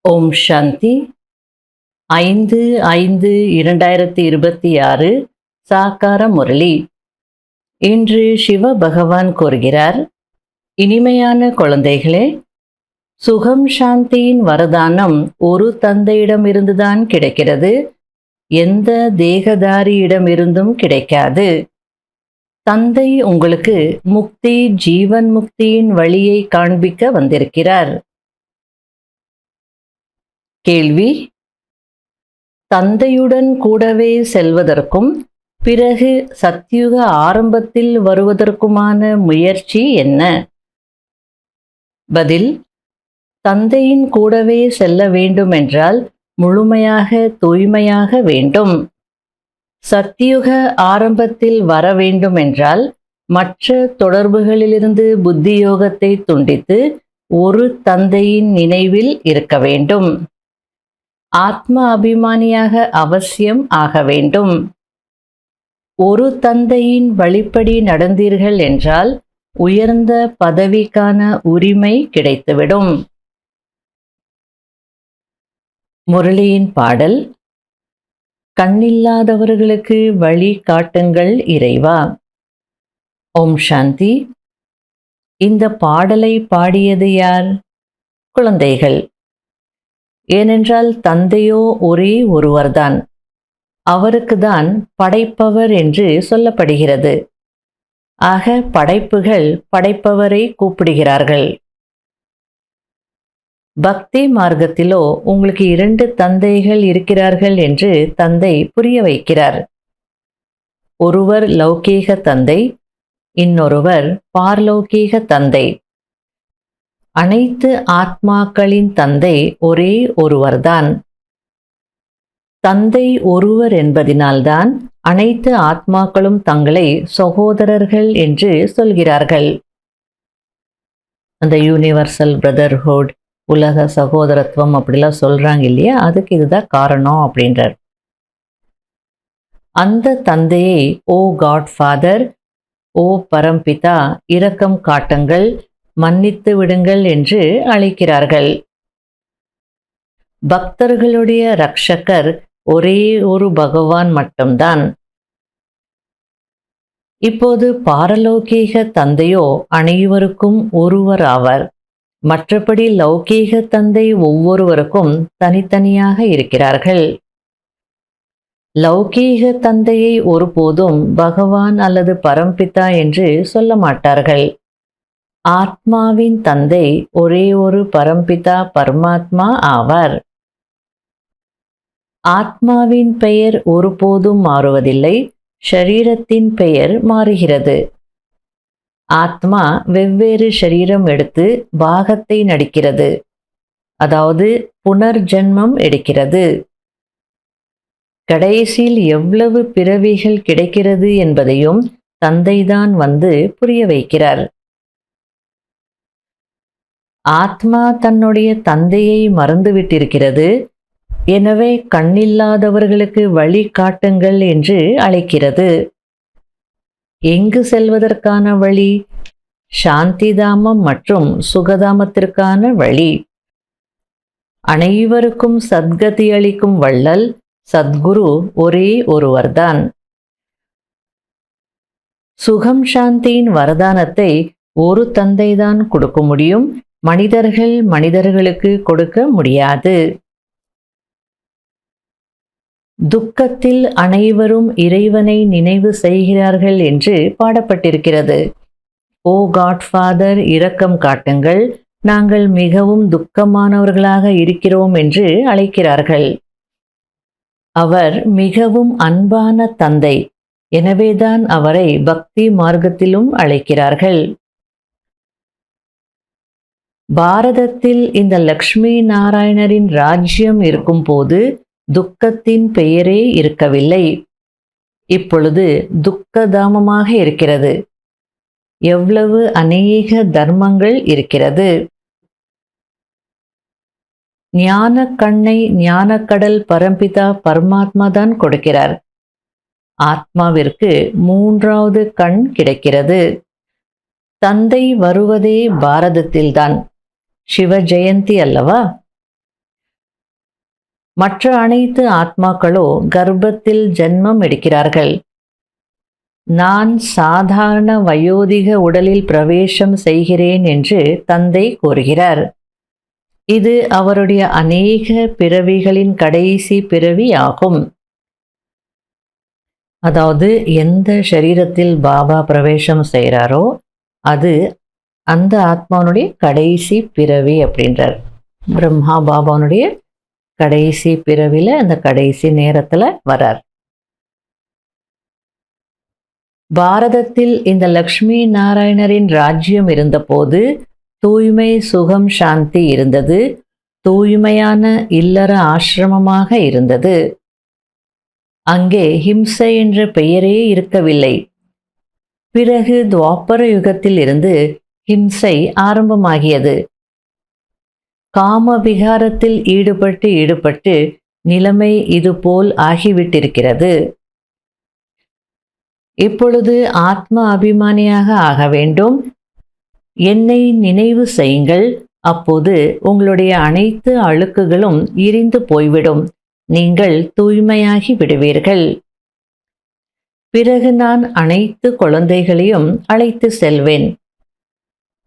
ஓம் சாந்தி. 5/5/2026 சாக்கார முரளி. இன்று சிவ பகவான் கூறுகிறார், இனிமையான குழந்தைகளே, சுகம் சாந்தியின் வரதானம் ஒரு தந்தையிடமிருந்துதான் கிடைக்கிறது, எந்த தேகதாரியிடமிருந்தும் கிடைக்காது. தந்தை உங்களுக்கு முக்தி, ஜீவன் முக்தியின் வழியை காண்பிக்க வந்திருக்கிறார். கேள்வி: தந்தையுடன் கூடவே செல்வதற்கும் பிறகு சத்யுக ஆரம்பத்தில் வருவதற்குமான முயற்சி என்ன? பதில்: தந்தையின் கூடவே செல்ல வேண்டுமென்றால் முழுமையாக தூய்மையாக வேண்டும். சத்யுக ஆரம்பத்தில் வர வேண்டுமென்றால் மற்ற தொடர்புகளிலிருந்து புத்தியோகத்தை துண்டித்து ஒரு தந்தையின் நினைவில் இருக்க வேண்டும். ஆத்ம அபிமானியாக அவசியம் ஆக வேண்டும். ஒரு தந்தையின் வழிப்படி நடந்தீர்கள் என்றால் உயர்ந்த பதவிக்கான உரிமை கிடைத்துவிடும். முரளியின் பாடல்: கண்ணில்லாதவர்களுக்கு வழி காட்டுங்கள் இறைவா. ஓம் சாந்தி. இந்த பாடலை பாடியது யார்? குழந்தைகள். ஏனென்றால் தந்தையோ ஒரே ஒருவர்தான். அவருக்குதான் படைப்பவர் என்று சொல்லப்படுகிறது. ஆக படைப்புகள் படைப்பவரை கூப்பிடுகிறார்கள். பக்தி மார்க்கத்திலோ உங்களுக்கு 2 தந்தைகள் இருக்கிறார்கள் என்று தந்தை புரிய வைக்கிறார். ஒருவர் லௌகீக தந்தை, இன்னொருவர் பார்லௌகீக தந்தை. அனைத்து ஆத்மாக்களின் தந்தை ஒரே ஒருவர்தான். தந்தை ஒருவர் என்பதினால்தான் அனைத்து ஆத்மாக்களும் தங்களை சகோதரர்கள் என்று சொல்கிறார்கள். அந்த யூனிவர்சல் பிரதர்ஹுட், உலக சகோதரத்துவம் அப்படிலாம் சொல்றாங்க இல்லையா, அதுக்கு இதுதான் காரணம் அப்படின்றார். அந்த தந்தையை ஓ காட் ஃபாதர், ஓ பரம்பிதா, இரக்கம் காட்டுங்கள், மன்னித்து விடுங்கள் என்று அழைக்கிறார்கள். பக்தர்களுடைய ரக்ஷகர் ஒரே ஒரு பகவான் மட்டும்தான். இப்போது பாரலௌகீக தந்தையோ அனைவருக்கும் ஒருவர் ஆவர். மற்றபடி லௌகீக தந்தை ஒவ்வொருவருக்கும் தனித்தனியாக இருக்கிறார்கள். லௌகீக தந்தையை ஒருபோதும் பகவான் அல்லது பரம்பிதா என்று சொல்ல மாட்டார்கள். ஆத்மாவின் தந்தை ஒரே ஒரு பரம்பிதா பரமாத்மா ஆவார். ஆத்மாவின் பெயர் ஒருபோதும் மாறுவதில்லை, ஷரீரத்தின் பெயர் மாறுகிறது. ஆத்மா வெவ்வேறு ஷரீரம் எடுத்து பாகத்தை நடிக்கிறது, அதாவது புனர்ஜென்மம் எடுக்கிறது. கடைசியில் எவ்வளவு பிறவிகள் கிடைக்கிறது என்பதையும் தந்தைதான் வந்து புரிய வைக்கிறார். ஆத்மா தன்னுடைய தந்தையை மறந்துவிட்டிருக்கிறது. எனவே கண்ணில்லாதவர்களுக்கு வழி காட்டுங்கள் என்று அழைக்கிறது. எங்கு செல்வதற்கான வழி? சாந்திதாமம் மற்றும் சுகதாமத்திற்கான வழி. அனைவருக்கும் சத்கதி அளிக்கும் வள்ளல் சத்குரு ஒரே ஒருவர்தான். சுகம் சாந்தியின் வரதானத்தை ஒரு தந்தைதான் கொடுக்க முடியும், மனிதர்கள் மனிதர்களுக்கு கொடுக்க முடியாது. துக்கத்தில் அனைவரும் இறைவனை நினைவு செய்கிறார்கள் என்று பாடப்பட்டிருக்கிறது. ஓ காட் ஃபாதர், இரக்கம் காட்டுங்கள், நாங்கள் மிகவும் துக்கமானவர்களாக இருக்கிறோம் என்று அழைக்கிறார்கள். அவர் மிகவும் அன்பான தந்தை, எனவேதான் அவரை பக்தி மார்க்கத்திலும் அழைக்கிறார்கள். பாரதத்தில் இந்த லக்ஷ்மி நாராயணரின் ராஜ்யம் இருக்கும்போது துக்கத்தின் பெயரே இருக்கவில்லை. இப்பொழுது துக்கதாமமாக இருக்கிறது. எவ்வளவு அநேக தர்மங்கள் இருக்கிறது. ஞான கண்ணை ஞானக்கடல் பரம்பிதா பரமாத்மா தான் கொடுக்கிறார். ஆத்மாவிற்கு 3வது கண் கிடைக்கிறது. தந்தை வருவதே பாரதத்தில்தான். சிவ ஜெயந்தி அல்லவா? மற்ற அனைத்து ஆத்மாக்களோ கர்ப்பத்தில் ஜென்மம் எடுக்கிறார்கள். நான் சாதாரண வயோதிக உடலில் பிரவேசம் செய்கிறேன் என்று தந்தை கூறுகிறார். இது அவருடைய அநேக பிறவிகளின் கடைசி பிறவி ஆகும். அதாவது எந்த சரீரத்தில் பாபா பிரவேசம் செய்கிறாரோ அது அந்த ஆத்மாவுடைய கடைசி பிறவி அப்படின்றார். பிரம்மா பாபாவுடைய கடைசி பிறவில அந்த கடைசி நேரத்துல வரார். பாரதத்தில் இந்த லக்ஷ்மி நாராயணரின் ராஜ்யம் இருந்தபோது தூய்மை, சுகம், சாந்தி இருந்தது. தூய்மையான இல்லற ஆசிரமமாக இருந்தது. அங்கே ஹிம்சை என்ற பெயரே இருக்கவில்லை. பிறகு துவாபர யுகத்தில் இருந்து ஹிம்சை ஆரம்பமாகியது. காம விகாரத்தில் ஈடுபட்டு நிலைமை இதுபோல் ஆகிவிட்டிருக்கிறது. இப்பொழுது ஆத்ம அபிமானியாக ஆக வேண்டும். என்னை நினைவு செய்யுங்கள். அப்போது உங்களுடைய அனைத்து அழுக்குகளும் எரிந்து போய்விடும். நீங்கள் தூய்மையாகி விடுவீர்கள். பிறகு நான் அனைத்து குழந்தைகளையும் அழைத்து செல்வேன்.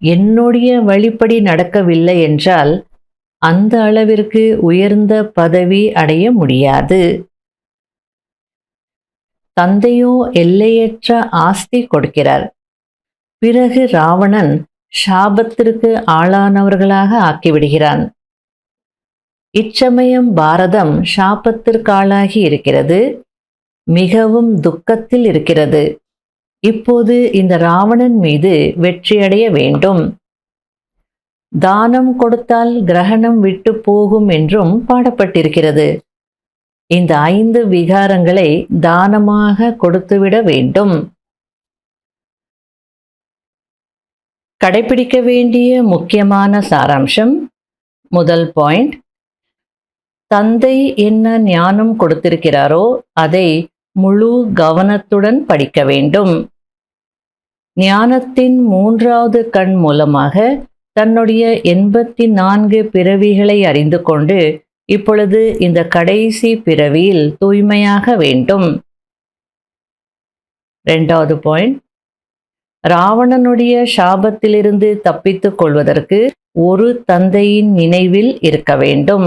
என்னுடைய வழிப்படி நடக்கவில்லை என்றால் அந்த அளவிற்கு உயர்ந்த பதவி அடைய முடியாது. தந்தையோ எல்லையற்ற ஆஸ்தி கொடுக்கிறார். பிறகு ராவணன் சாபத்திற்கு ஆளானவர்களாக ஆக்கிவிடுகிறான். இச்சமயம் பாரதம் சாபத்திற்காளாகி இருக்கிறது. மிகவும் துக்கத்தில் இருக்கிறது. இப்போது இந்த ராவணன் மீது வெற்றியடைய வேண்டும். தானம் கொடுத்தால் கிரகணம் விட்டு போகும் என்றும் பாடப்பட்டிருக்கிறது. இந்த 5 விகாரங்களை தானமாக கொடுத்துவிட வேண்டும். கடைபிடிக்க வேண்டிய முக்கியமான சாராம்சம். முதல் பாயிண்ட், தந்தை என்ன ஞானம் கொடுத்திருக்கிறாரோ அதை முழு கவனத்துடன் படிக்க வேண்டும். ஞானத்தின் 3வது கண் மூலமாக தன்னுடைய 84 பிறவிகளை அறிந்து கொண்டு இப்பொழுது இந்த கடைசி பிறவியில் தூய்மையாக வேண்டும். 2வது பாயிண்ட், ராவணனுடைய சாபத்திலிருந்து தப்பித்துக் கொள்வதற்கு ஒரு தந்தையின் நினைவில் இருக்க வேண்டும்.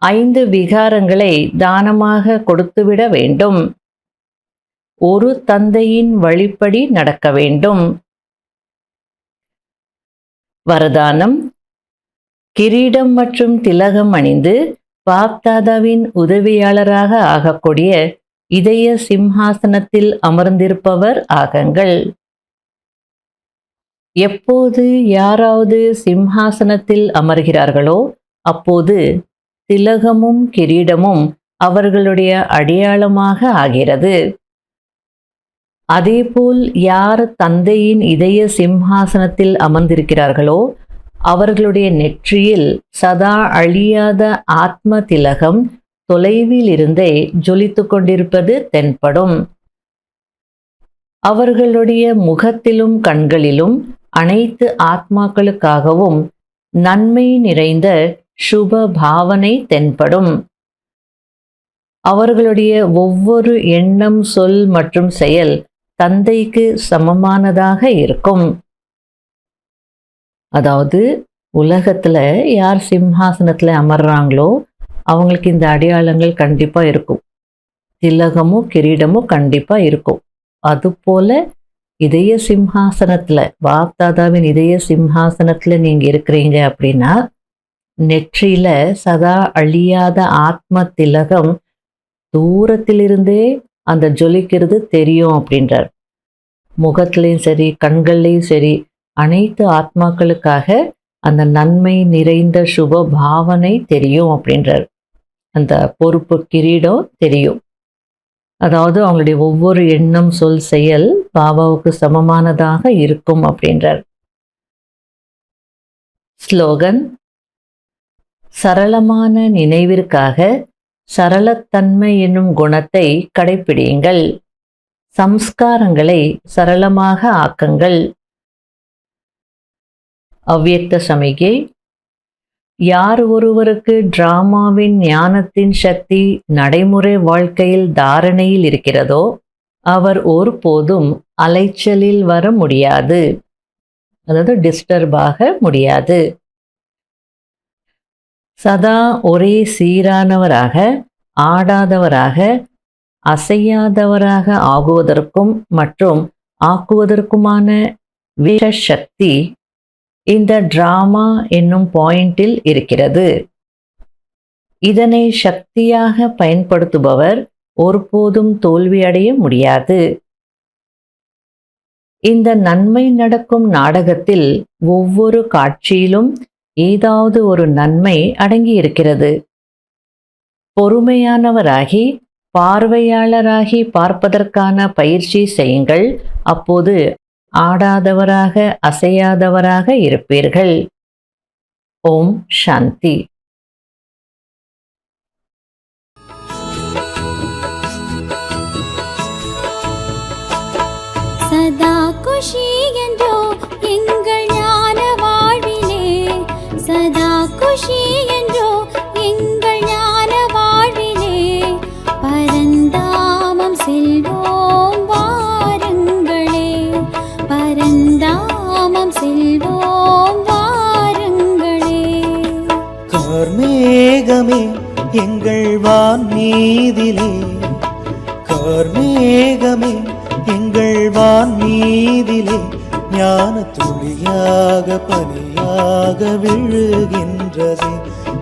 5 விகாரங்களை தானமாக கொடுத்துவிட வேண்டும். ஒரு தந்தையின் வழிப்படி நடக்க வேண்டும். வரதானம்: கிரீடம் மற்றும் திலகம் அணிந்து பாப்தாதாவின் உதவியாளராக ஆகக்கூடிய இதய சிம்ஹாசனத்தில் அமர்ந்திருப்பவர் ஆகுங்கள். எப்போது யாராவது சிம்ஹாசனத்தில் அமர்கிறார்களோ அப்போது திலகமும் கிரீடமும் அவர்களுடைய அடையாளமாக ஆகிறது. அதேபோல் யார் தந்தையின் இதய சிம்ஹாசனத்தில் அமர்ந்திருக்கிறார்களோ அவர்களுடைய நெற்றியில் சதா அழியாத ஆத்ம திலகம் தொலைவில் இருந்தே ஜொலித்து கொண்டிருப்பது தென்படும். அவர்களுடைய முகத்திலும் கண்களிலும் அனைத்து ஆத்மாக்களுக்காகவும் நன்மை நிறைந்த சுப பாவனை தென்படும். அவர்களுடைய ஒவ்வொரு எண்ணம், சொல் மற்றும் செயல் தந்தைக்கு சமமானதாக இருக்கும். அதாவது உலகத்துல யார் சிம்ஹாசனத்துல அமர்றாங்களோ அவங்களுக்கு இந்த அடையாளங்கள் கண்டிப்பா இருக்கும். திலகமும் கிரீடமும் கண்டிப்பா இருக்கும். அதுபோல இதய சிம்ஹாசனத்துல, பாப்தாதாவின் இதய சிம்ஹாசனத்துல நீங்க இருக்கிறீங்க அப்படின்னா நெற்றியில சதா அழியாத ஆத்ம திலகம் தூரத்திலிருந்தே அந்த ஜொலிக்கிறது தெரியும் அப்படின்றார். முகத்திலையும் சரி, கண்கள்லையும் சரி, அனைத்து ஆத்மாக்களுக்காக அந்த நன்மை நிறைந்த சுப பாவனை தெரியும் அப்படின்றார். அந்த பொறுப்பு கிரீடம் தெரியும். அதாவது அவங்களுடைய ஒவ்வொரு எண்ணம், சொல், செயல் பாபாவுக்கு சமமானதாக இருக்கும் அப்படின்றார். ஸ்லோகன்: சரளமான நினைவிற்காக சரளத்தன்மை என்னும் குணத்தை கடைப்பிடியுங்கள். சம்ஸ்காரங்களை சரளமாக ஆக்குங்கள். அவ்வியக்த சமிகை: யார் ஒருவருக்கு டிராமாவின் ஞானத்தின் சக்தி நடைமுறை வாழ்க்கையில் தாரணையில் இருக்கிறதோ அவர் ஒருபோதும் அலைச்சலில் வர முடியாது, அதாவது டிஸ்டர்ப் ஆக முடியாது. சதா ஒரே சீரானவராக, ஆடாதவராக, அசையாதவராக ஆகுவதற்கும் மற்றும் ஆக்குவதற்குமான விஷசக்தி இந்த டிராமா என்னும் பாயிண்டில் இருக்கிறது. இதனை சக்தியாக பயன்படுத்துபவர் ஒருபோதும் தோல்வியடைய முடியாது. இந்த நன்மை நடக்கும் நாடகத்தில் ஒவ்வொரு காட்சியிலும் ஏதாவது ஒரு நன்மை அடங்கி இருக்கிறது. பொறுமையானவராகி பார்வையாளராகி பார்ப்பதற்கான பயிற்சி செய்யுங்கள். அப்போது ஆடாதவராக, அசையாதவராக இருப்பீர்கள். ஓம் சாந்தி. சதா குஷி என்றோ எங்கள் ஞான வாழ்விலே, சதா குஷி என்றோ எங்கள் ஞான வாழ்விலே, பரந்தாமம் செல்வோம் வாருங்களே, பரந்தாமம் செல்வோம் வாருங்களே. கார்மேகமே எங்கள் வான் மீதிலே, கார்மேகமே எங்கள் வான் மீதிலே, ஞான துளியாக பனியாக விழுகின்றது,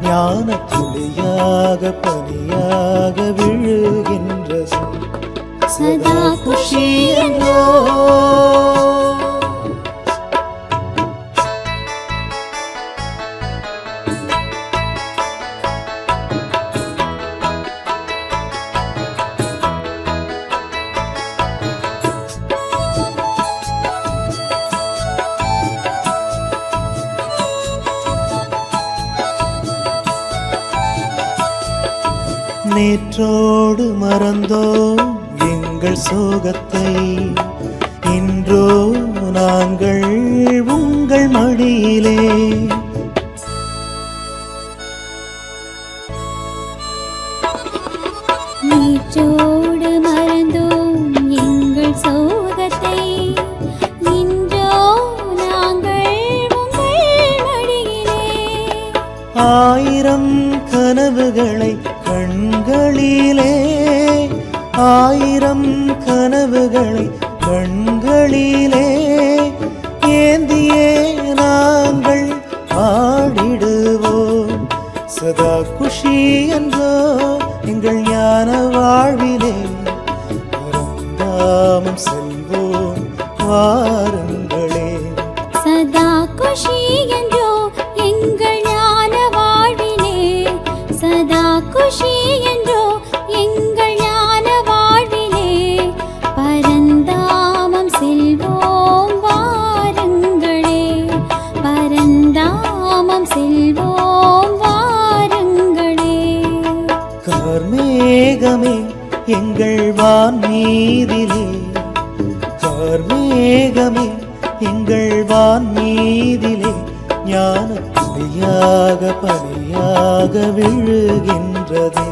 ஞான துளியாக பனியாக விழுகின்றது. சதா குஷி என்றோ நேற்றோடு மறந்தோம் எங்கள் சோகத்தை, இன்றோ நாங்கள் உங்கள் மடியிலே. நேற்றோடு மறந்தோம் எங்கள் சோகத்தை, இன்றோ நாங்கள் உங்கள் மடியிலே. ஆயிரம் கனவுகளை கண்களிலே, ஆயிரம் கனவுகளை கண்களிலே ஏந்தியே நாங்கள் ஆடிடுவோம். சதா குஷி என்றோ எங்கள் ஞான வாழ்விலே, பரந்தாமம் செல்வோம் வாருங்களே. சதா குஷி என்றோ எங்கள் ஞான வாழ்விலே, சதா குஷி என்றோ எங்கள் ஞான வாழ்விலே, பரந்தாமம் செல்வோம் வாருங்களே, பரந்தாமம் செல்வோம் வாருங்களே. கார்மேகமே எங்கள் வான் மீதிலே, கார்மேகமே எங்கள் வான் மீதிலே, ஞான துளியாக பனியாக விழுகின்றது,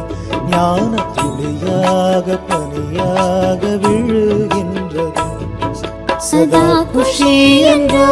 ஞான துளியாக பனியாக விழுகின்றது. சதா குஷி என்றோ